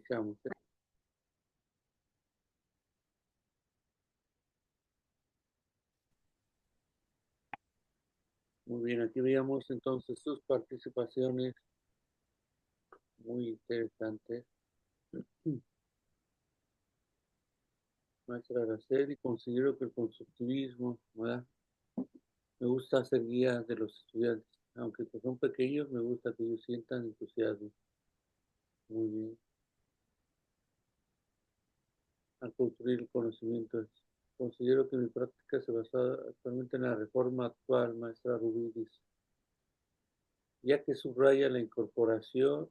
iniciamos. Muy bien, aquí veíamos entonces sus participaciones muy interesantes. Maestra Araceli, considero que el constructivismo, ¿verdad? Me gusta ser guía de los estudiantes. Aunque pues son pequeños, me gusta que ellos sientan entusiasmo. Muy bien. Al construir el conocimiento. Considero que mi práctica se basa actualmente en la reforma actual, maestra Rubí dice, ya que subraya la incorporación,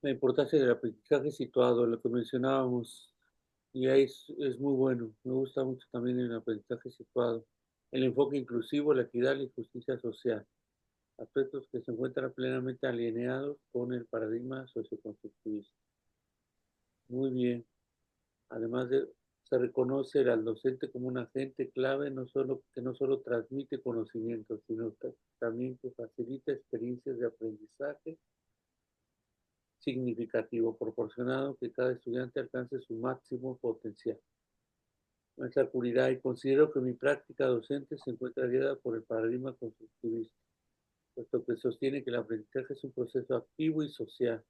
la importancia del aprendizaje situado, lo que mencionábamos, y ahí es muy bueno. Me gusta mucho también el aprendizaje situado, el enfoque inclusivo, la equidad y justicia social, aspectos que se encuentran plenamente alineados con el paradigma socioconstructivista. Muy bien. Además de, se reconoce al docente como un agente clave, que no solo transmite conocimientos, sino que también que facilita experiencias de aprendizaje significativo, proporcionado que cada estudiante alcance su máximo potencial. Nuestra cualidad, y considero que mi práctica docente se encuentra guiada por el paradigma constructivista, puesto que sostiene que el aprendizaje es un proceso activo y social,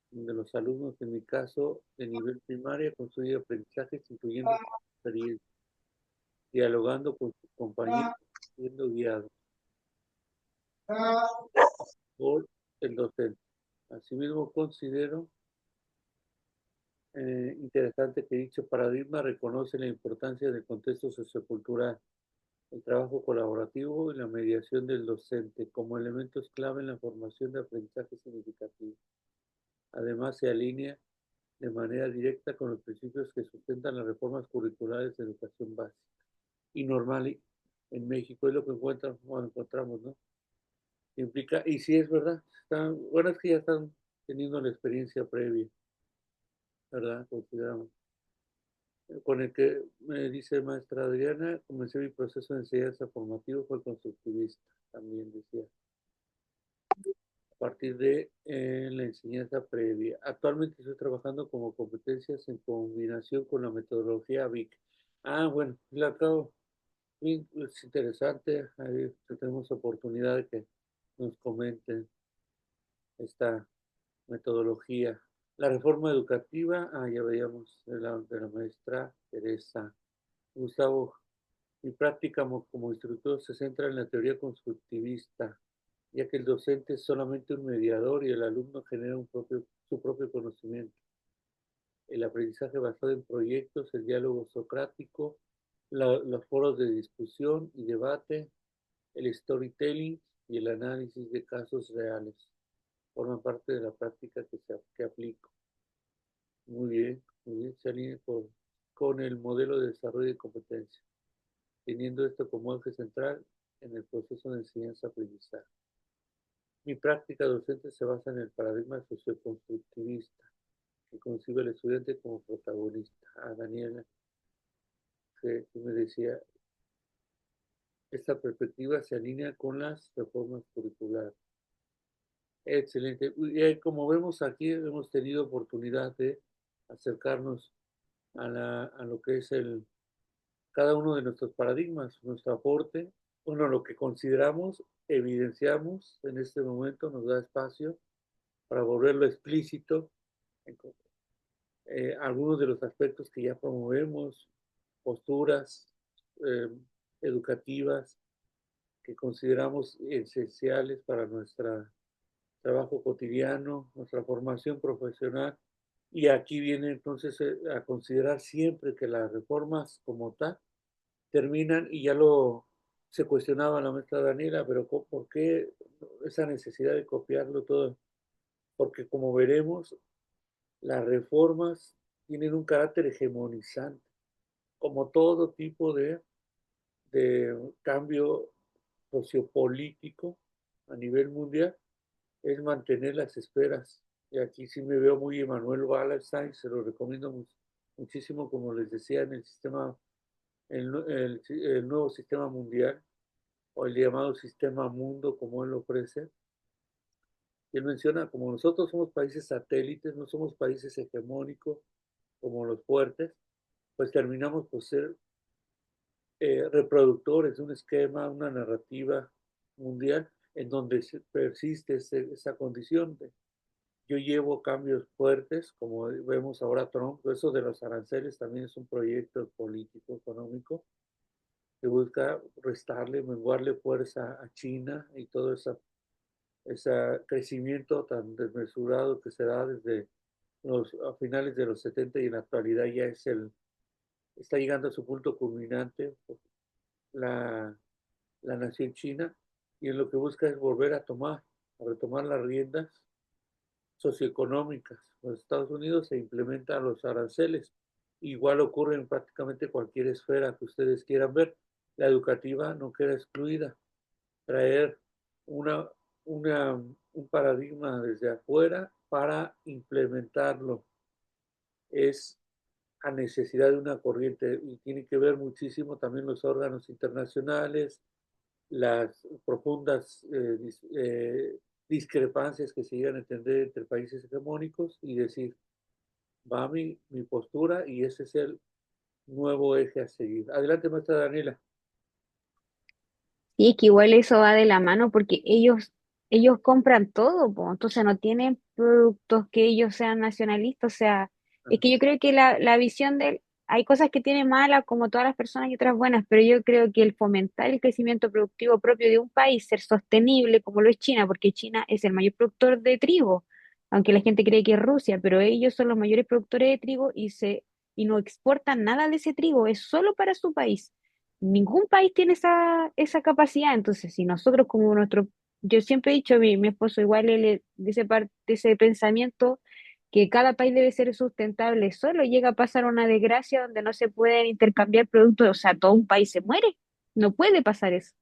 donde los alumnos, en mi caso, de nivel primaria, construyen aprendizajes incluyendo experiencias, dialogando con sus compañeros, siendo guiados por el docente. Asimismo, considero interesante que dicho paradigma reconoce la importancia del contexto sociocultural, el trabajo colaborativo y la mediación del docente como elementos clave en la formación de aprendizaje significativo. Además, se alinea de manera directa con los principios que sustentan las reformas curriculares de educación básica y normal en México. Es lo que encontramos, ¿no? Implica, y sí es verdad, bueno, es que ya están teniendo la experiencia previa, ¿verdad? Consideramos. Con el que me dice maestra Adriana, comencé mi proceso de enseñanza formativo, fue constructivista, también decía, a partir de la enseñanza previa. Actualmente estoy trabajando como competencias en combinación con la metodología VIC. Ah, bueno, la acabo. Es interesante, ahí tenemos oportunidad de que nos comenten esta metodología. La reforma educativa, ya veíamos de la maestra Teresa. Gustavo, mi práctica como instructor se centra en la teoría constructivista, ya que el docente es solamente un mediador y el alumno genera su propio conocimiento. El aprendizaje basado en proyectos, el diálogo socrático, los foros de discusión y debate, el storytelling y el análisis de casos reales forman parte de la práctica que aplico. Muy bien, se alinea con el modelo de desarrollo de competencia, teniendo esto como eje central en el proceso de enseñanza-aprendizaje. Mi práctica docente se basa en el paradigma socioconstructivista, que concibe al estudiante como protagonista. A Daniela, que me decía, esta perspectiva se alinea con las reformas curriculares. Excelente. Como vemos aquí, hemos tenido oportunidad de acercarnos a lo que es cada uno de nuestros paradigmas, nuestro aporte, bueno, lo que consideramos, evidenciamos en este momento, nos da espacio para volverlo explícito, algunos de los aspectos que ya promovemos, posturas eh, educativas que consideramos esenciales para nuestro trabajo cotidiano, nuestra formación profesional. Y aquí viene entonces a considerar siempre que las reformas como tal terminan, y ya se cuestionaba la maestra Daniela, pero ¿por qué esa necesidad de copiarlo todo? Porque como veremos, las reformas tienen un carácter hegemonizante, como todo tipo de cambio sociopolítico a nivel mundial, es mantener las esferas. Y aquí sí me veo muy Emmanuel Wallerstein, se lo recomiendo muchísimo, como les decía, en el sistema, el nuevo sistema mundial, o el llamado sistema mundo, como él lo ofrece, Y él menciona, como nosotros somos países satélites, no somos países hegemónicos como los fuertes, pues terminamos por ser reproductores de un esquema, una narrativa mundial en donde persiste esa condición de yo llevo cambios fuertes, como vemos ahora Trump, eso de los aranceles también es un proyecto político, económico, que busca restarle, menguarle fuerza a China y todo ese crecimiento tan desmesurado que se da desde a finales de los 70 y en la actualidad ya está llegando a su punto culminante la, la nación china y en lo que busca es volver a retomar las riendas socioeconómicas. Los Estados Unidos se implementan los aranceles. Igual ocurre en prácticamente cualquier esfera que ustedes quieran ver. La educativa no queda excluida. Traer una, un paradigma desde afuera para implementarlo es a necesidad de una corriente y tiene que ver muchísimo también los órganos internacionales, las profundas discrepancias que se llegan a entender entre países hegemónicos y decir, va mi postura y ese es el nuevo eje a seguir. Adelante, maestra Daniela. Y es que igual eso va de la mano porque ellos compran todo, po. Entonces no tienen productos que ellos sean nacionalistas. O sea, es que yo creo que la visión de él, hay cosas que tiene malas como todas las personas y otras buenas, pero yo creo que el fomentar el crecimiento productivo propio de un país, ser sostenible como lo es China, porque China es el mayor productor de trigo, aunque la gente cree que es Rusia, pero ellos son los mayores productores de trigo y no exportan nada de ese trigo, es solo para su país. Ningún país tiene esa capacidad. Entonces, si nosotros como yo siempre he dicho, mi esposo igual él es de ese pensamiento que cada país debe ser sustentable, solo llega a pasar una desgracia donde no se pueden intercambiar productos, o sea, todo un país se muere, no puede pasar eso.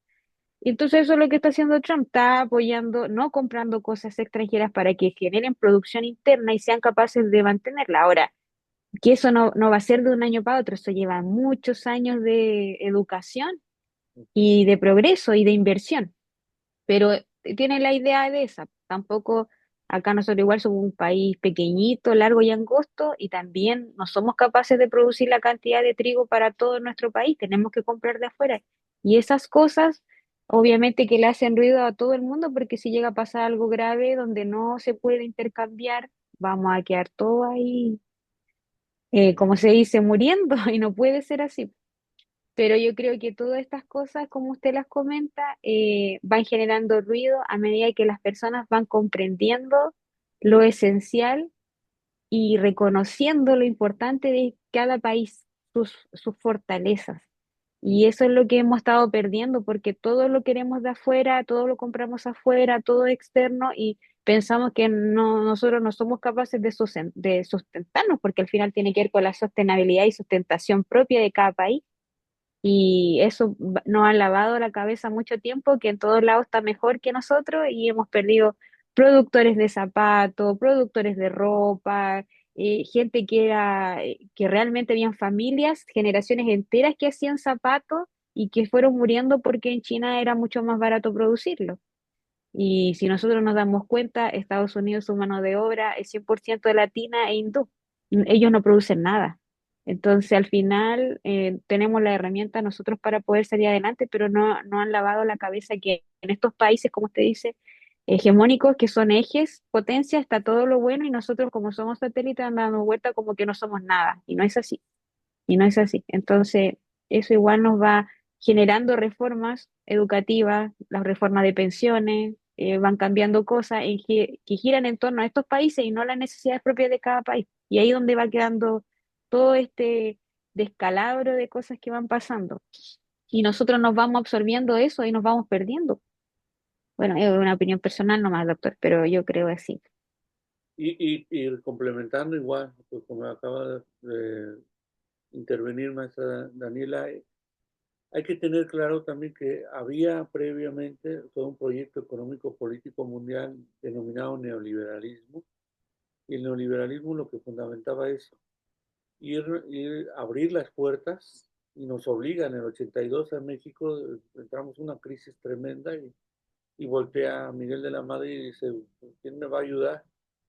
Y entonces eso es lo que está haciendo Trump, está apoyando, no comprando cosas extranjeras para que generen producción interna y sean capaces de mantenerla. Ahora, que eso no va a ser de un año para otro, eso lleva muchos años de educación y de progreso y de inversión, pero tiene la idea de esa. Tampoco acá nosotros igual somos un país pequeñito, largo y angosto y también no somos capaces de producir la cantidad de trigo para todo nuestro país, tenemos que comprar de afuera. Y esas cosas, obviamente que le hacen ruido a todo el mundo porque si llega a pasar algo grave donde no se puede intercambiar, vamos a quedar todo ahí, como se dice, muriendo y no puede ser así. Pero yo creo que todas estas cosas, como usted las comenta, van generando ruido a medida que las personas van comprendiendo lo esencial y reconociendo lo importante de cada país, sus fortalezas. Y eso es lo que hemos estado perdiendo porque todo lo queremos de afuera, todo lo compramos afuera, todo externo y pensamos que nosotros no somos capaces de sustentarnos porque al final tiene que ver con la sostenibilidad y sustentación propia de cada país. Y eso nos ha lavado la cabeza mucho tiempo, que en todos lados está mejor que nosotros y hemos perdido productores de zapatos, productores de ropa, gente que realmente habían familias, generaciones enteras que hacían zapatos y que fueron muriendo porque en China era mucho más barato producirlo. Y si nosotros nos damos cuenta, Estados Unidos, su mano de obra es 100% latina e hindú. Ellos no producen nada. Entonces, al final, tenemos la herramienta nosotros para poder salir adelante, pero no han lavado la cabeza que en estos países, como usted dice, hegemónicos, que son ejes, potencia, está todo lo bueno y nosotros, como somos satélites, andamos vuelta como que no somos nada. Y no es así. Y no es así. Entonces, eso igual nos va generando reformas educativas, las reformas de pensiones, van cambiando cosas que giran en torno a estos países y no las necesidades propias de cada país. Y ahí es donde va quedando todo este descalabro de cosas que van pasando. Y nosotros nos vamos absorbiendo eso y nos vamos perdiendo. Bueno, es una opinión personal nomás, doctor, pero yo creo así. Y complementando igual, pues como acaba de intervenir maestra Daniela, hay que tener claro también que había previamente todo un proyecto económico político mundial denominado neoliberalismo, y el neoliberalismo lo que fundamentaba es abrir las puertas, y nos obliga en el 82 a México, entramos en una crisis tremenda y voltea a Miguel de la Madrid y dice, ¿quién me va a ayudar?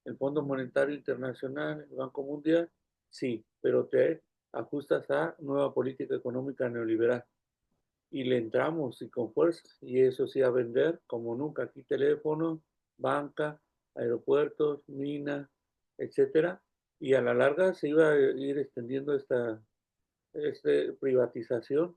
¿El Fondo Monetario Internacional, el Banco Mundial? Sí, pero te ajustas a nueva política económica neoliberal. Y le entramos y con fuerza, y eso sí a vender como nunca. Aquí teléfono, banca, aeropuertos, mina, etcétera. Y a la larga se iba a ir extendiendo esta privatización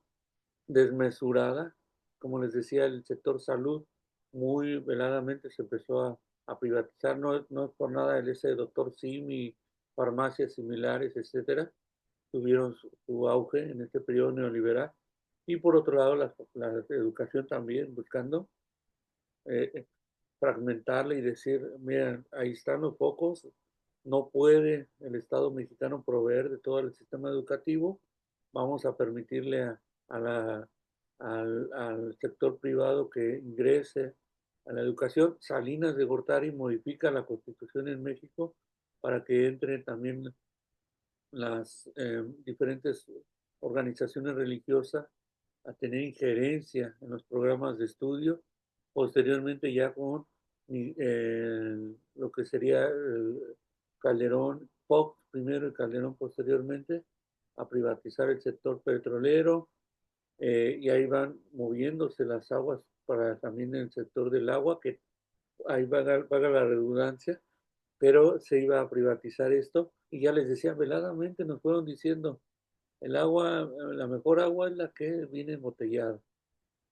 desmesurada. Como les decía, el sector salud muy veladamente se empezó a privatizar. No es por nada el ese doctor Simi, farmacias similares, etcétera, tuvieron su auge en este periodo neoliberal. Y por otro lado, la educación también, buscando eh, fragmentarla y decir, miren, ahí están los focos, no puede el Estado mexicano proveer de todo el sistema educativo, vamos a permitirle a al sector privado que ingrese a la educación. Salinas de Gortari modifica la constitución en México para que entre también las diferentes organizaciones religiosas a tener injerencia en los programas de estudio, posteriormente ya con lo que sería el Calderón, Fox primero y Calderón posteriormente, a privatizar el sector petrolero, y ahí van moviéndose las aguas para también el sector del agua, que ahí vaga la redundancia, pero se iba a privatizar esto y ya les decía veladamente, nos fueron diciendo, el agua, la mejor agua es la que viene embotellada.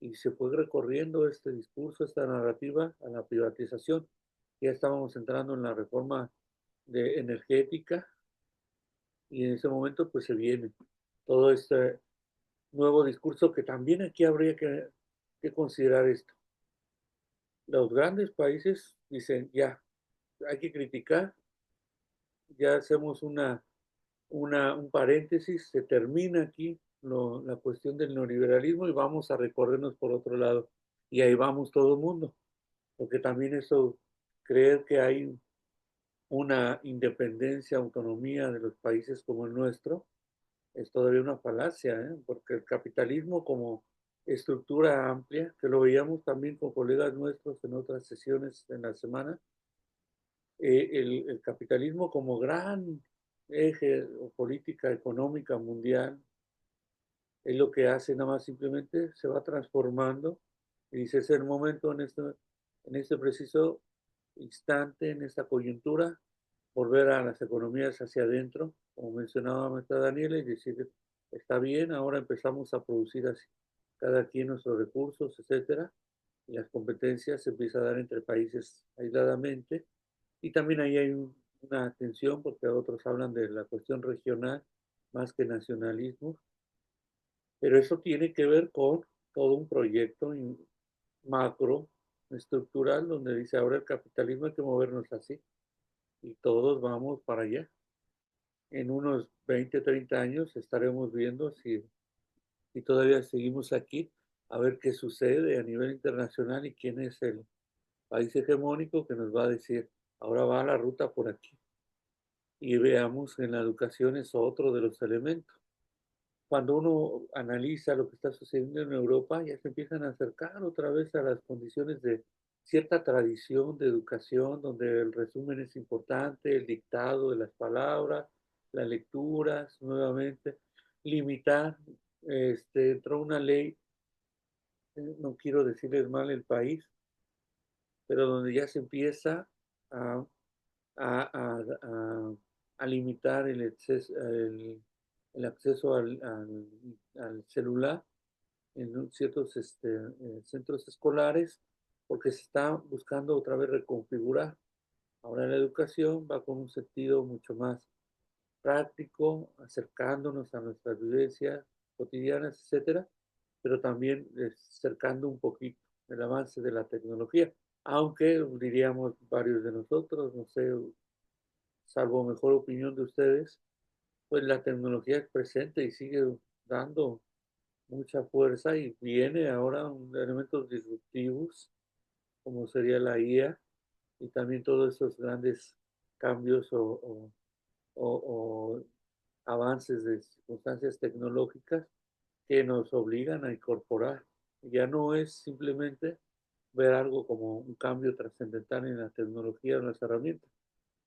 Y se fue recorriendo este discurso, esta narrativa a la privatización. Ya estábamos entrando en la reforma energética y en ese momento pues se viene todo este nuevo discurso que también aquí habría que considerar esto. Los grandes países dicen, ya, hay que criticar, ya hacemos un paréntesis, se termina aquí la cuestión del neoliberalismo y vamos a recorrernos por otro lado. Y ahí vamos todo el mundo, porque también eso, creer que hay una independencia, autonomía de los países como el nuestro, es todavía una falacia, ¿eh? Porque el capitalismo como estructura amplia, que lo veíamos también con colegas nuestros en otras sesiones en la semana, el capitalismo como gran eje o política económica mundial es lo que hace nada más simplemente se va transformando y dice es el momento en este preciso instante, en esta coyuntura, volver a las economías hacia adentro, como mencionaba Meta Daniela, y decir, está bien, ahora empezamos a producir así, cada quien nuestros recursos, etcétera, y las competencias se empiezan a dar entre países aisladamente, y también ahí hay una tensión, porque otros hablan de la cuestión regional más que nacionalismo, pero eso tiene que ver con todo un proyecto macro, estructural, donde dice ahora el capitalismo hay que movernos así y todos vamos para allá. En unos 20, 30 años estaremos viendo si todavía seguimos aquí, a ver qué sucede a nivel internacional y quién es el país hegemónico que nos va a decir, ahora va la ruta por aquí. Y veamos en la educación es otro de los elementos. Cuando uno analiza lo que está sucediendo en Europa, ya se empiezan a acercar otra vez a las condiciones de cierta tradición de educación, donde el resumen es importante, el dictado de las palabras, las lecturas, nuevamente, limitar, entró una ley, no quiero decirles mal el país, pero donde ya se empieza a, a, a, a, a limitar el acceso al celular en ciertos centros escolares, porque se está buscando otra vez reconfigurar. Ahora la educación va con un sentido mucho más práctico, acercándonos a nuestras vivencias cotidianas, etcétera, pero también acercando un poquito el avance de la tecnología, aunque diríamos varios de nosotros, no sé, salvo mejor opinión de ustedes, pues la tecnología es presente y sigue dando mucha fuerza y viene ahora elementos disruptivos como sería la IA y también todos esos grandes cambios o avances de circunstancias tecnológicas que nos obligan a incorporar. Ya no es simplemente ver algo como un cambio trascendental en la tecnología, en las herramientas.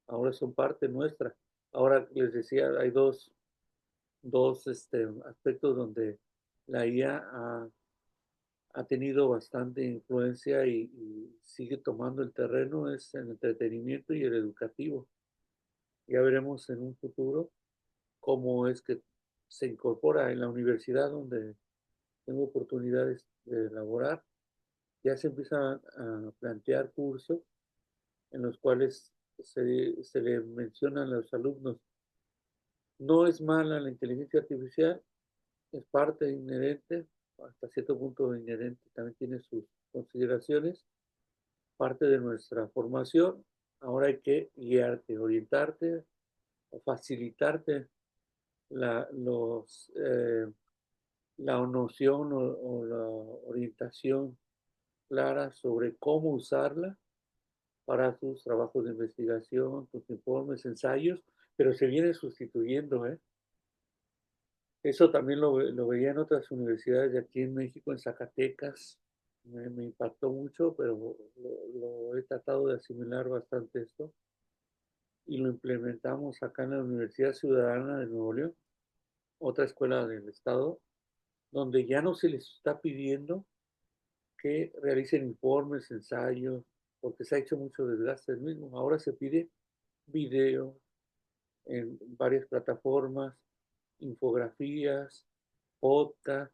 Ahora son parte nuestra. Ahora les decía, hay dos aspectos donde la IA ha tenido bastante influencia y sigue tomando el terreno, es el entretenimiento y el educativo. Ya veremos en un futuro cómo es que se incorpora en la universidad donde tengo oportunidades de laborar. Ya se empiezan a plantear cursos en los cuales se le mencionan a los alumnos, no es mala la inteligencia artificial, es parte inherente, hasta cierto punto inherente, también tiene sus consideraciones, parte de nuestra formación. Ahora hay que guiarte, orientarte o facilitarte la, los, la noción o la orientación clara sobre cómo usarla para tus trabajos de investigación, tus informes, ensayos, pero se viene sustituyendo, ¿eh? Eso también lo veía en otras universidades de aquí en México, en Zacatecas. Me impactó mucho, pero lo he tratado de asimilar bastante esto. Y lo implementamos acá en la Universidad Ciudadana de Nuevo León, otra escuela del estado, donde ya no se les está pidiendo que realicen informes, ensayos, porque se ha hecho mucho desgaste del mismo. Ahora se pide video en varias plataformas, infografías, podcast,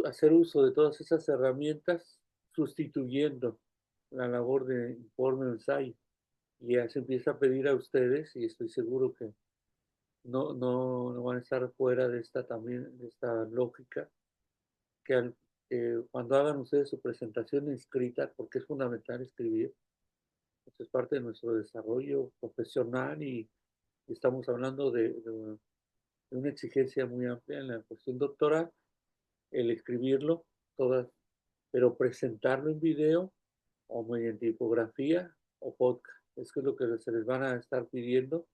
hacer uso de todas esas herramientas sustituyendo la labor de informe o ensayo. Y ya se empieza a pedir a ustedes, y estoy seguro que no van a estar fuera de esta también, de esta lógica, que cuando hagan ustedes su presentación escrita, porque es fundamental escribir, pues es parte de nuestro desarrollo profesional y estamos hablando de una exigencia muy amplia en la cuestión doctoral, el escribirlo, todas, pero presentarlo en video o mediante infografía o podcast. Eso es lo que se les van a estar pidiendo,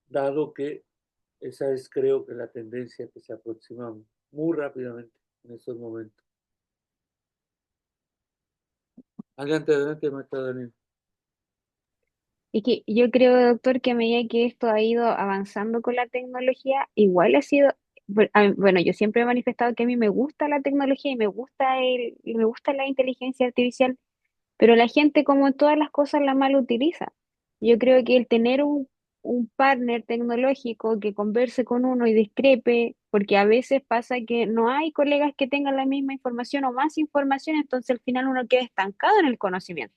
dado que esa es, creo que, la tendencia que se aproxima muy rápidamente en estos momentos. Adelante, adelante, maestra Daniel. Es que yo creo, doctor, que a medida que esto ha ido avanzando con la tecnología, igual ha sido, bueno, yo siempre he manifestado que a mí me gusta la tecnología y me gusta la inteligencia artificial, pero la gente, como en todas las cosas, la mal utiliza. Yo creo que el tener un partner tecnológico que converse con uno y discrepe, porque a veces pasa que no hay colegas que tengan la misma información o más información, entonces al final uno queda estancado en el conocimiento.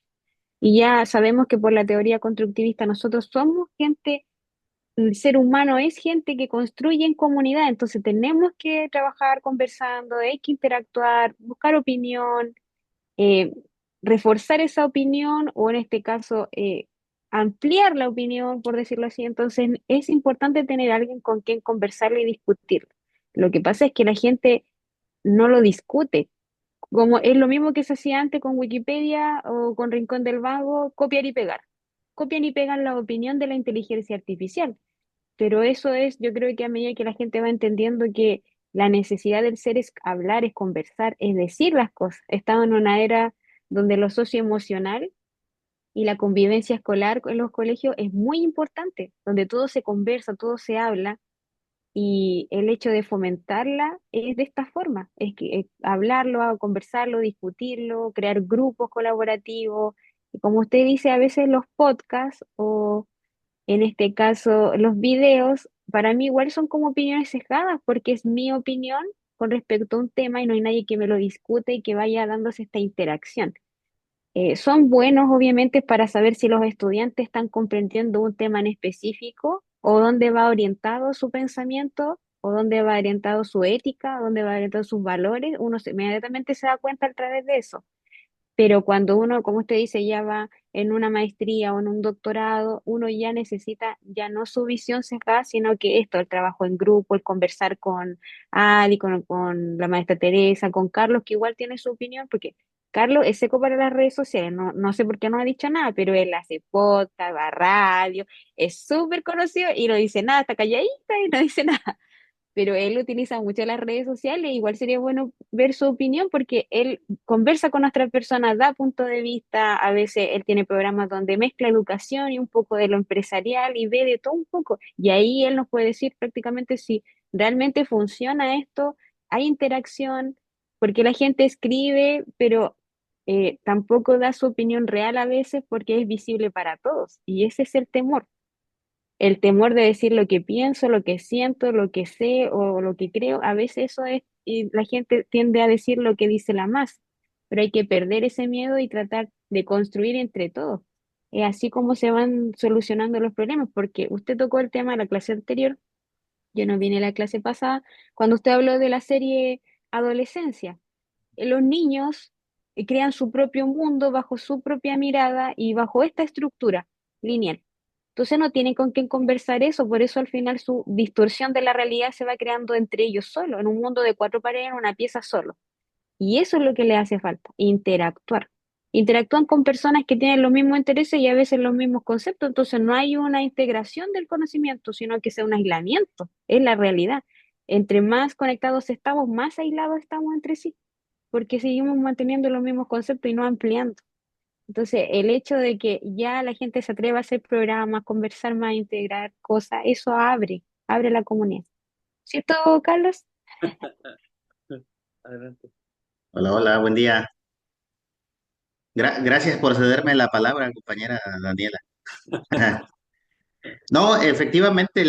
Y ya sabemos que por la teoría constructivista nosotros somos gente, el ser humano es gente que construye en comunidad, entonces tenemos que trabajar conversando, hay que interactuar, buscar opinión, eh, reforzar esa opinión o en este caso ampliar la opinión, por decirlo así. Entonces es importante tener alguien con quien conversarlo y discutir. Lo que pasa es que la gente no lo discute, como es lo mismo que se hacía antes con Wikipedia o con Rincón del Vago, copiar y pegar. Copian y pegan la opinión de la inteligencia artificial. Pero eso es, yo creo que a medida que la gente va entendiendo que la necesidad del ser es hablar, es conversar, es decir las cosas. Estamos en una era donde lo socioemocional y la convivencia escolar en los colegios es muy importante, donde todo se conversa, todo se habla y el hecho de fomentarla es de esta forma, es que hablarlo, conversarlo, discutirlo, crear grupos colaborativos. Y como usted dice, a veces los podcasts o en este caso los videos, para mí igual son como opiniones sesgadas porque es mi opinión con respecto a un tema y no hay nadie que me lo discute y que vaya dándose esta interacción. Son buenos, obviamente, para saber si los estudiantes están comprendiendo un tema en específico o dónde va orientado su pensamiento o dónde va orientado su ética, dónde va orientado sus valores. Inmediatamente se da cuenta a través de eso. Pero cuando uno, como usted dice, ya va en una maestría o en un doctorado, uno ya necesita ya no su visión sesgada, sino que esto, el trabajo en grupo, el conversar con Ali, con la maestra Teresa, con Carlos, que igual tiene su opinión, porque Carlos es seco para las redes sociales, no sé por qué no ha dicho nada, pero él hace podcast, va a radio, es súper conocido y no dice nada, está calladita y no dice nada. pero él utiliza mucho las redes sociales. Igual sería bueno ver su opinión porque él conversa con otras personas, da punto de vista. A veces él tiene programas donde mezcla educación y un poco de lo empresarial y ve de todo un poco. Y ahí él nos puede decir prácticamente si realmente funciona esto, hay interacción, porque la gente escribe, pero tampoco da su opinión real a veces porque es visible para todos. Y ese es el temor de decir lo que pienso, lo que siento, lo que sé o lo que creo. A veces eso es, y la gente tiende a decir lo que dice la más, pero hay que perder ese miedo y tratar de construir entre todos. Es así como se van solucionando los problemas, porque usted tocó el tema de la clase anterior, yo no vine a la clase pasada, cuando usted habló de la serie Adolescencia. Los niños crean su propio mundo bajo su propia mirada y bajo esta estructura lineal. Entonces no tienen con quién conversar eso, por eso al final su distorsión de la realidad se va creando entre ellos solos, en un mundo de cuatro paredes, en una pieza solo. Y eso es lo que les hace falta, interactuar. Interactúan con personas que tienen los mismos intereses y a veces los mismos conceptos, entonces no hay una integración del conocimiento, sino que sea un aislamiento, es la realidad. Entre más conectados estamos, más aislados estamos entre sí porque seguimos manteniendo los mismos conceptos y no ampliando. Entonces, el hecho de que ya la gente se atreva a hacer programas, conversar más, integrar cosas, eso abre la comunidad. ¿Cierto, Carlos? Adelante. Hola, hola, buen día. Gracias por cederme la palabra, compañera Daniela. No, efectivamente,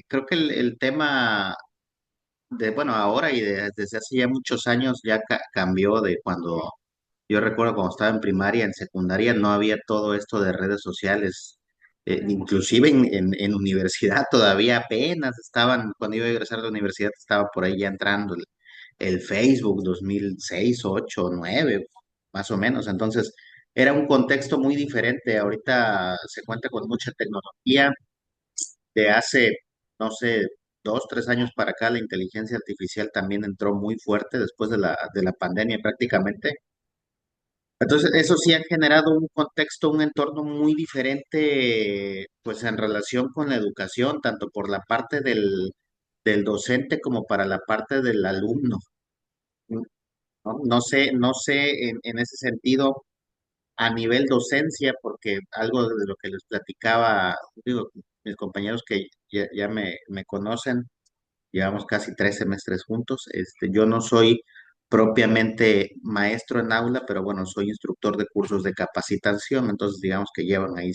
creo que el tema de, bueno, ahora y desde hace ya muchos años ya cambió de cuando, yo recuerdo cuando estaba en primaria, en secundaria, no había todo esto de redes sociales. Inclusive en universidad todavía apenas estaban, cuando iba a egresar de la universidad estaba por ahí ya entrando el Facebook 2006, 8, 9, más o menos. Entonces, era un contexto muy diferente. Ahorita se cuenta con mucha tecnología. De hace, no sé, 2, 3 años para acá, la inteligencia artificial también entró muy fuerte después de la pandemia prácticamente. Entonces, eso sí ha generado un contexto, un entorno muy diferente, pues en relación con la educación, tanto por la parte del docente como para la parte del alumno. ¿No? No sé en ese sentido a nivel docencia, porque algo de lo que les platicaba, digo, mis compañeros que ya me conocen, llevamos casi 3 semestres juntos. Yo no soy propiamente maestro en aula, pero bueno, soy instructor de cursos de capacitación, entonces digamos que llevan ahí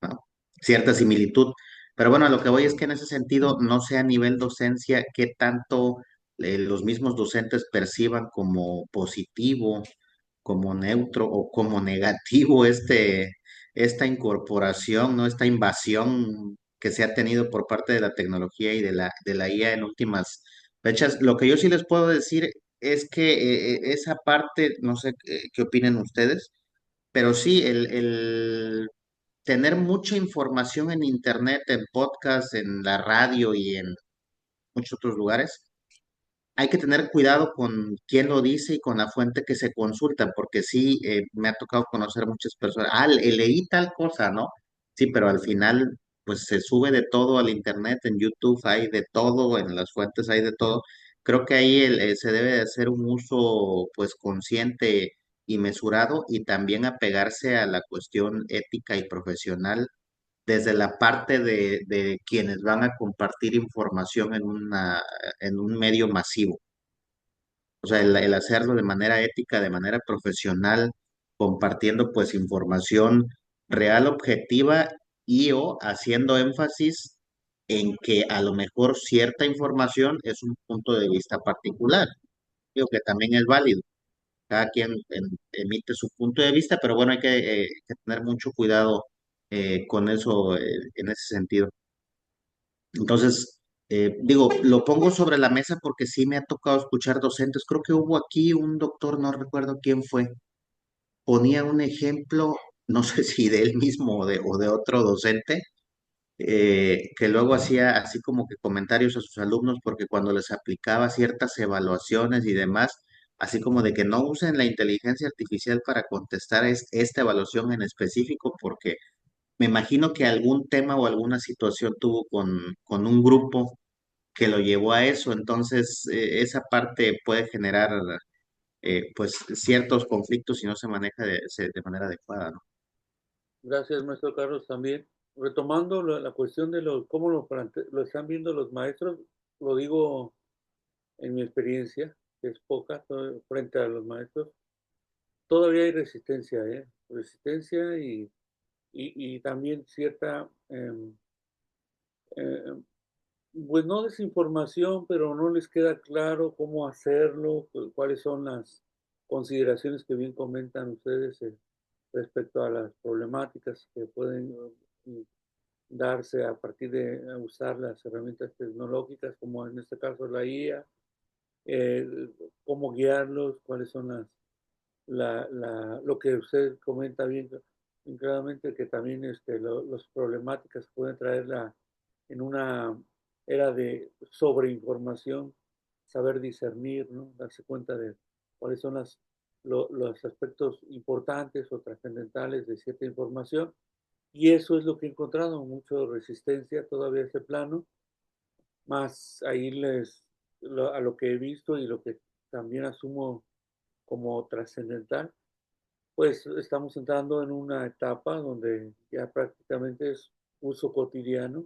¿no? cierta similitud. Pero bueno, a lo que voy es que en ese sentido, no sé a nivel docencia qué tanto los mismos docentes perciban como positivo, como neutro o como negativo esta incorporación, ¿no? Esta invasión que se ha tenido por parte de la tecnología y de la IA en últimas fechas. Lo que yo sí les puedo decir es que esa parte, no sé qué opinen ustedes, pero sí, el tener mucha información en internet, en podcast, en la radio y en muchos otros lugares, hay que tener cuidado con quién lo dice y con la fuente que se consulta, porque sí, me ha tocado conocer muchas personas, leí tal cosa, ¿no? Sí, pero al final, pues se sube de todo al internet, en YouTube hay de todo, en las fuentes hay de todo. Creo que ahí se debe de hacer un uso, pues, consciente y mesurado y también apegarse a la cuestión ética y profesional desde la parte de quienes van a compartir información en un medio masivo. O sea, el hacerlo de manera ética, de manera profesional, compartiendo pues información real, objetiva y o haciendo énfasis en que a lo mejor cierta información es un punto de vista particular. Digo que también es válido. Cada quien emite su punto de vista, pero bueno, hay que tener mucho cuidado con eso en ese sentido. Entonces, digo, lo pongo sobre la mesa porque sí me ha tocado escuchar docentes. Creo que hubo aquí un doctor, no recuerdo quién fue, ponía un ejemplo, no sé si de él mismo o de otro docente, que luego hacía así como que comentarios a sus alumnos porque cuando les aplicaba ciertas evaluaciones y demás, así como de que no usen la inteligencia artificial para contestar esta evaluación en específico porque me imagino que algún tema o alguna situación tuvo con un grupo que lo llevó a eso. Entonces, esa parte puede generar pues ciertos conflictos si no se maneja de manera adecuada, ¿no? Gracias, maestro Carlos, también. Retomando la cuestión de cómo lo están viendo los maestros, lo digo en mi experiencia, que es poca frente a los maestros, todavía hay resistencia, ¿eh? Resistencia y también cierta, eh, pues no desinformación, pero no les queda claro cómo hacerlo, cuáles son las consideraciones que bien comentan ustedes respecto a las problemáticas que pueden darse a partir de usar las herramientas tecnológicas, como en este caso la IA, eh, cómo guiarlos, cuáles son lo que usted comenta bien claramente, que también las problemáticas que pueden traer en una era de sobreinformación, saber discernir, ¿no? Darse cuenta de cuáles son los aspectos importantes o trascendentales de cierta información. Y eso es lo que he encontrado, mucha resistencia todavía a ese plano, más ahí a lo que he visto y lo que también asumo como trascendental, pues estamos entrando en una etapa donde ya prácticamente es uso cotidiano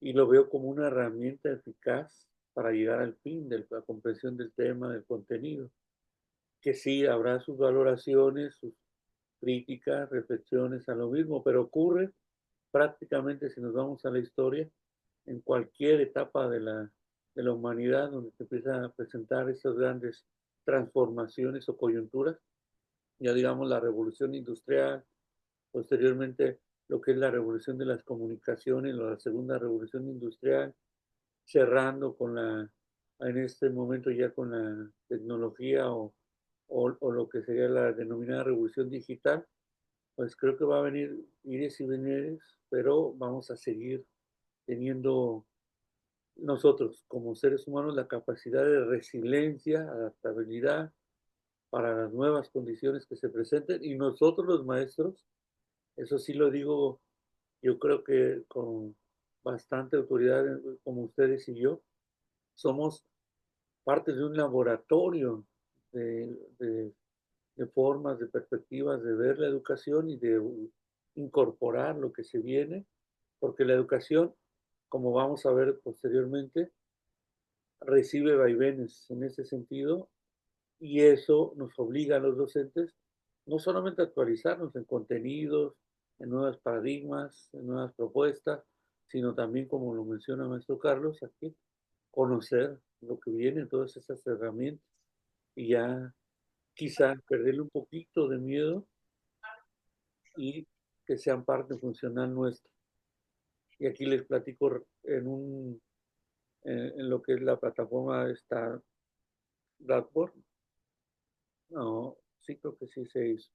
y lo veo como una herramienta eficaz para llegar al fin de la comprensión del tema, del contenido, que sí habrá sus valoraciones, sus críticas, reflexiones a lo mismo, pero ocurre prácticamente, si nos vamos a la historia, en cualquier etapa de la humanidad donde se empiezan a presentar estas grandes transformaciones o coyunturas, ya digamos la revolución industrial, posteriormente lo que es la revolución de las comunicaciones, la segunda revolución industrial, cerrando en este momento ya con la tecnología o lo que sería la denominada revolución digital, pues creo que va a venir ires y venires, pero vamos a seguir teniendo nosotros como seres humanos la capacidad de resiliencia, adaptabilidad para las nuevas condiciones que se presenten y nosotros los maestros, eso sí lo digo, yo creo que con bastante autoridad, como ustedes y yo, somos parte de un laboratorio de, de formas, de perspectivas de ver la educación y de incorporar lo que se viene, porque la educación, como vamos a ver posteriormente, recibe vaivenes en ese sentido y eso nos obliga a los docentes no solamente a actualizarnos en contenidos, en nuevos paradigmas, en nuevas propuestas, sino también, como lo menciona maestro Carlos aquí, conocer lo que viene, todas esas herramientas y ya quizá perderle un poquito de miedo y que sean parte funcional nuestra. Y aquí les platico en lo que es la plataforma esta Blackboard. No, sí creo que sí se hizo.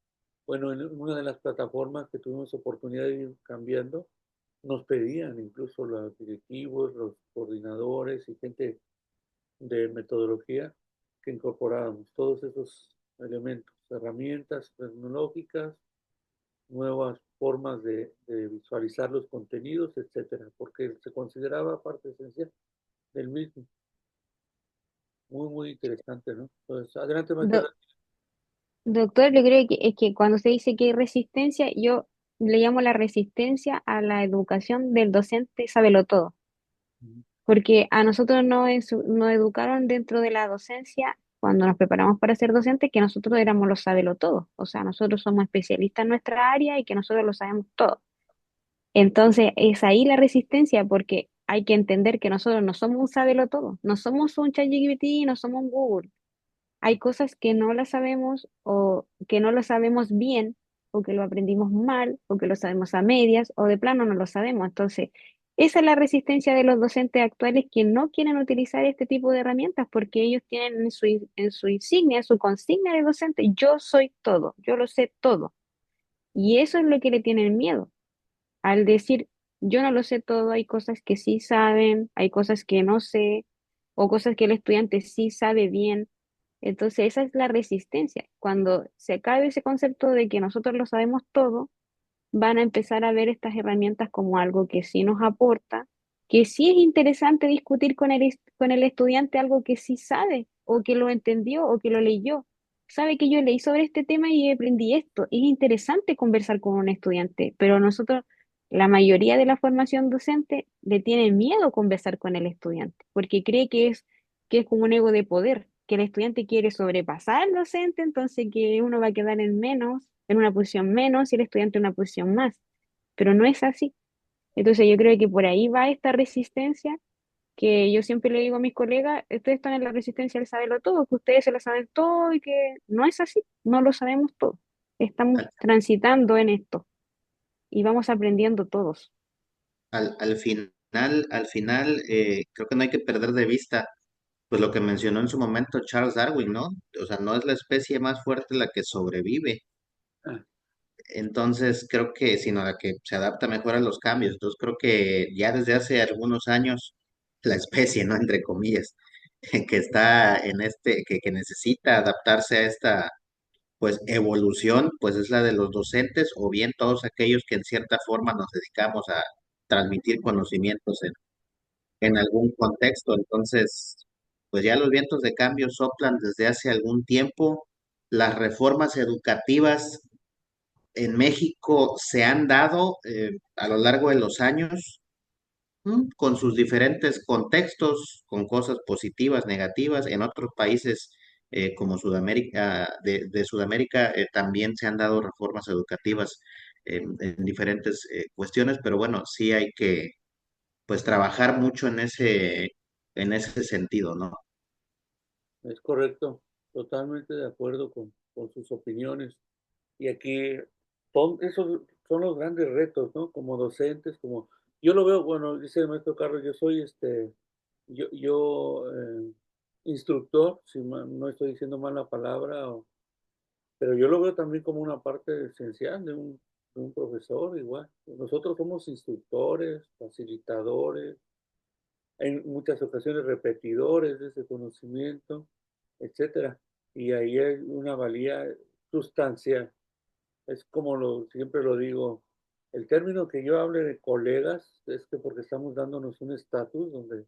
Bueno, en una de las plataformas que tuvimos oportunidad de ir cambiando, nos pedían incluso los directivos, los coordinadores y gente de metodología que incorporáramos todos esos elementos, herramientas tecnológicas, nuevas formas de visualizar los contenidos, etcétera, porque se consideraba parte esencial del mismo. Muy, muy interesante, ¿no? Pues adelante, maestra. Do- Doctor, yo creo que es que cuando se dice que hay resistencia, yo le llamo la resistencia a la educación del docente todo, porque a nosotros nos educaron dentro de la docencia, cuando nos preparamos para ser docentes, que nosotros éramos los todo, o sea, nosotros somos especialistas en nuestra área y que nosotros lo sabemos todo. Entonces, es ahí la resistencia, porque hay que entender que nosotros no somos un todo, no somos un ChatGPT, no somos un Google. Hay cosas que no las sabemos o que no lo sabemos bien o que lo aprendimos mal o que lo sabemos a medias o de plano no lo sabemos. Entonces, esa es la resistencia de los docentes actuales que no quieren utilizar este tipo de herramientas porque ellos tienen en su insignia, en su consigna de docente, yo soy todo, yo lo sé todo. Y eso es lo que le tienen miedo. Al decir, yo no lo sé todo, hay cosas que sí saben, hay cosas que no sé, o cosas que el estudiante sí sabe bien. Entonces, esa es la resistencia. Cuando se acabe ese concepto de que nosotros lo sabemos todo, van a empezar a ver estas herramientas como algo que sí nos aporta que sí es interesante discutir con el estudiante algo que sí sabe, o que lo entendió, o que lo leyó. Sabe que yo leí sobre este tema y aprendí esto. Es interesante conversar con un estudiante, pero nosotros, la mayoría de la formación docente, le tiene miedo conversar con el estudiante, porque cree que es como un ego de poder, que el estudiante quiere sobrepasar al docente, entonces que uno va a quedar en menos, en una posición menos y el estudiante en una posición más. Pero no es así. Entonces yo creo que por ahí va esta resistencia, que yo siempre le digo a mis colegas, ustedes están en la resistencia al saberlo todo, que ustedes se lo saben todo y que no es así, no lo sabemos todo. Estamos Al, transitando en esto y vamos aprendiendo todos. al final, creo que no hay que perder de vista, pues lo que mencionó en su momento Charles Darwin, ¿no? O sea, no es la especie más fuerte la que sobrevive. Ah, Entonces, creo que, sino la que se adapta mejor a los cambios. Entonces, creo que ya desde hace algunos años, la especie, ¿no? Entre comillas, que está en que necesita adaptarse a esta, pues, evolución, pues es la de los docentes o bien todos aquellos que en cierta forma nos dedicamos a transmitir conocimientos en algún contexto. Entonces, pues ya los vientos de cambio soplan desde hace algún tiempo. Las reformas educativas en México se han dado a lo largo de los años, con sus diferentes contextos, con cosas positivas, negativas. En otros países como Sudamérica, de Sudamérica, también se han dado reformas educativas en diferentes cuestiones, pero bueno, sí hay que pues trabajar mucho en ese sentido, ¿no? es correcto, totalmente de acuerdo con sus opiniones. Y aquí esos son los grandes retos, ¿no? Como docentes, como yo lo veo, bueno, dice el maestro Carlos, yo soy instructor, si no estoy diciendo mal la palabra, pero yo lo veo también como una parte esencial de un profesor, igual. Nosotros somos instructores, facilitadores, en muchas ocasiones repetidores de ese conocimiento, etcétera. Y ahí hay una valía sustancial. Es como siempre lo digo, el término que yo hable de colegas es que porque estamos dándonos un estatus donde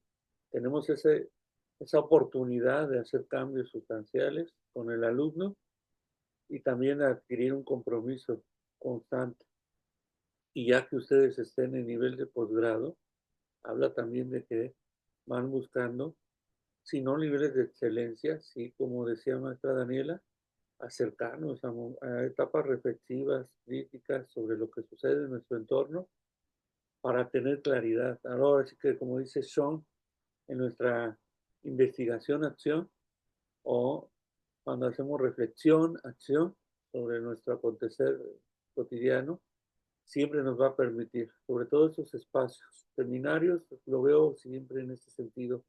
tenemos esa oportunidad de hacer cambios sustanciales con el alumno y también adquirir un compromiso constante. Y ya que ustedes estén en nivel de posgrado, habla también de que van buscando, si no niveles de excelencia, sí, como decía maestra Daniela, acercarnos a etapas reflexivas, críticas sobre lo que sucede en nuestro entorno para tener claridad. Ahora sí que, como dice Sean, en nuestra investigación, acción, o cuando hacemos reflexión, acción sobre nuestro acontecer cotidiano, siempre nos va a permitir, sobre todo esos espacios. Seminarios, lo veo siempre en este sentido,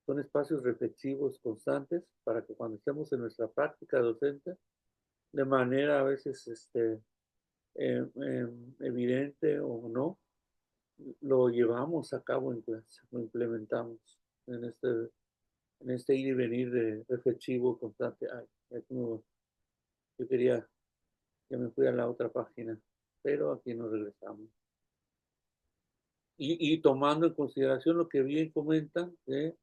son espacios reflexivos constantes para que cuando estemos en nuestra práctica docente, de manera a veces evidente o no, lo llevamos a cabo en clase, lo implementamos en en este ir y venir de reflexivo constante. Ay, yo quería que me fui a la otra página, pero aquí nos regresamos. Y tomando en consideración lo que bien comentan de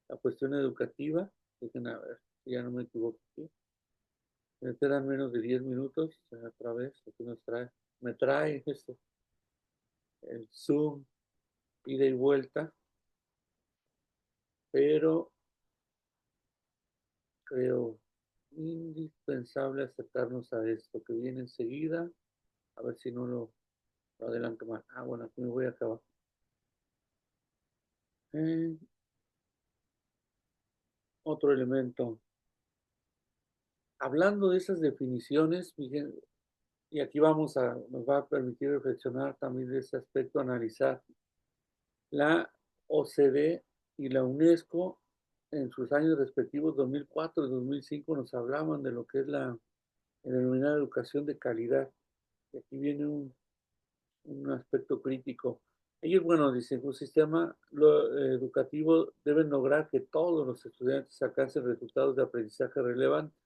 la cuestión educativa, dejen a ver, si ya no me equivoco aquí. Me quedan menos de 10 minutos, otra vez, aquí me trae esto, el Zoom, ida y vuelta, pero creo indispensable acercarnos a esto que viene enseguida, a ver si no lo adelanto más. Ah, bueno, aquí me voy a acabar. Eh, otro elemento. Hablando de esas definiciones, y aquí nos va a permitir reflexionar también de ese aspecto, analizar la OCDE y la UNESCO en sus años respectivos, 2004 y 2005, nos hablaban de lo que es la denominada educación de calidad. Y aquí viene un aspecto crítico. Ellos, bueno, dicen que un sistema educativo debe lograr que todos los estudiantes alcancen resultados de aprendizaje relevantes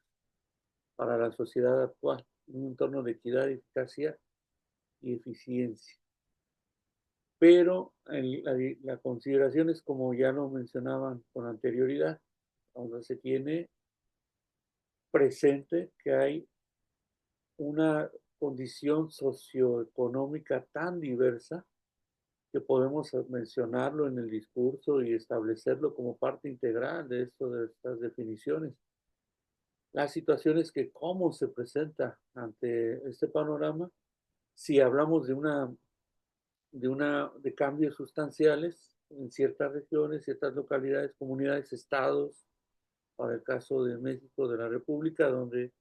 para la sociedad actual, en un entorno de equidad, eficacia y eficiencia. Pero la consideración es como ya lo mencionaban con anterioridad, donde se tiene presente que hay una condición socioeconómica tan diversa que podemos mencionarlo en el discurso y establecerlo como parte integral de esto, de estas definiciones. La situación es que cómo se presenta ante este panorama, si hablamos de cambios sustanciales en ciertas regiones, ciertas localidades, comunidades, estados, para el caso de México, de la República, donde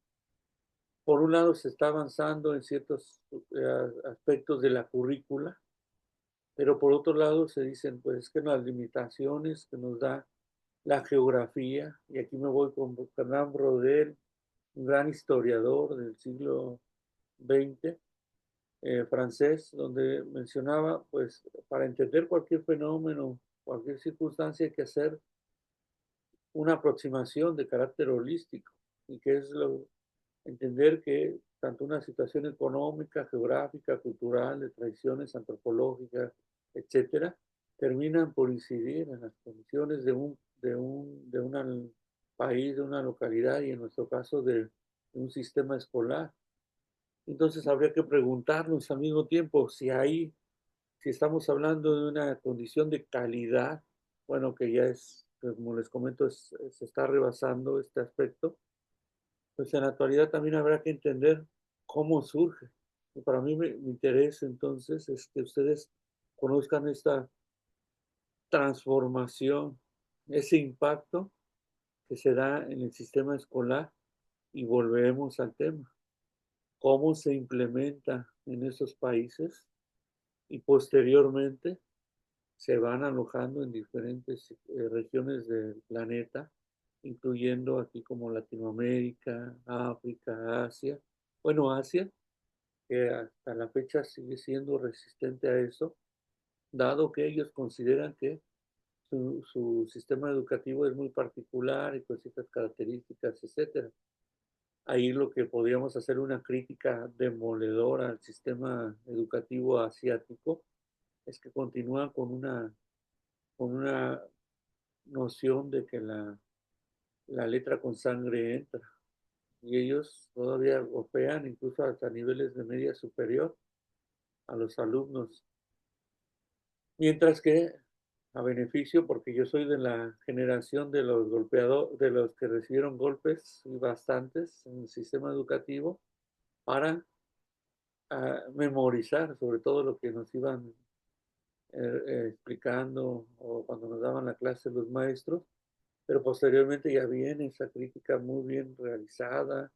por un lado se está avanzando en ciertos aspectos de la currícula, pero por otro lado se dicen, pues es que las limitaciones que nos da la geografía, y aquí me voy con Fernand Braudel, un gran historiador del siglo XX, francés, donde mencionaba, pues para entender cualquier fenómeno, cualquier circunstancia hay que hacer una aproximación de carácter holístico, y que es entender que tanto una situación económica, geográfica, cultural, de tradiciones antropológicas, etcétera, terminan por incidir en las condiciones de un país, de una localidad y en nuestro caso de un sistema escolar. Entonces habría que preguntarnos al mismo tiempo si estamos hablando de una condición de calidad, bueno, que ya es, como les comento, se está rebasando este aspecto, pues en la actualidad también habrá que entender cómo surge. Y para mí mi interés entonces es que ustedes conozcan esta transformación, ese impacto que se da en el sistema escolar y volvemos al tema, cómo se implementa en esos países y posteriormente se van alojando en diferentes regiones del planeta, incluyendo aquí como Latinoamérica, África, Asia. Bueno, Asia, que hasta la fecha sigue siendo resistente a eso, dado que ellos consideran que su sistema educativo es muy particular y con ciertas características, etcétera. Ahí lo que podríamos hacer una crítica demoledora al sistema educativo asiático es que continúan con una noción de que la letra con sangre entra y ellos todavía golpean incluso hasta niveles de media superior a los alumnos. Mientras que a beneficio, porque yo soy de la generación de los golpeadores, de los que recibieron golpes y bastantes en el sistema educativo para memorizar sobre todo lo que nos iban explicando o cuando nos daban la clase los maestros, pero posteriormente ya viene esa crítica muy bien realizada,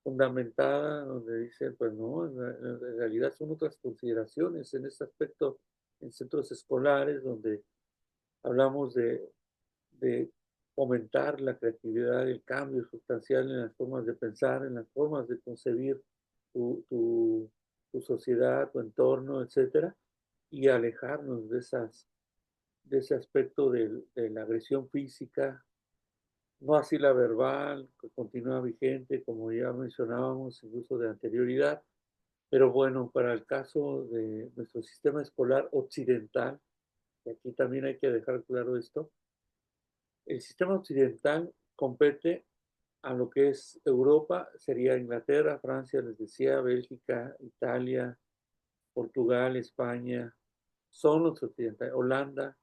fundamentada, donde dicen, pues no, en realidad son otras consideraciones en este aspecto en centros escolares, donde hablamos de fomentar la creatividad, el cambio sustancial en las formas de pensar, en las formas de concebir tu, tu, tu sociedad, tu entorno, etcétera, y alejarnos de ese aspecto de la agresión física, no así la verbal, que continúa vigente, como ya mencionábamos, incluso de anterioridad, pero bueno, para el caso de nuestro sistema escolar occidental, y aquí también hay que dejar claro esto, el sistema occidental compete a lo que es Europa, sería Inglaterra, Francia, les decía, Bélgica, Italia, Portugal, España, son los occidentales, Holanda,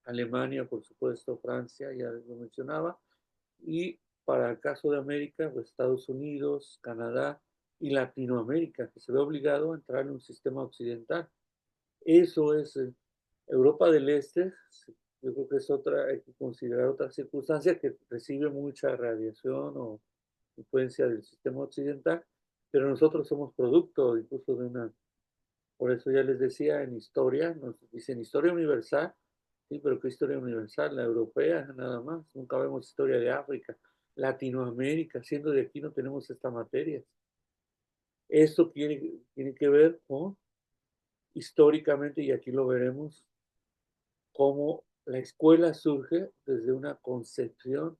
Alemania, por supuesto, Francia, ya lo mencionaba, y para el caso de América, pues Estados Unidos, Canadá y Latinoamérica, que se ve obligado a entrar en un sistema occidental. Eso es Europa del Este, yo creo que es otra, hay que considerar otra circunstancia que recibe mucha radiación o influencia del sistema occidental, pero nosotros somos producto incluso de una, por eso ya les decía, en historia, nos dicen historia universal, sí, pero ¿qué historia universal? La europea nada más, nunca vemos historia de África, Latinoamérica, siendo de aquí no tenemos esta materia. Esto tiene que ver con históricamente, y aquí lo veremos, cómo la escuela surge desde una concepción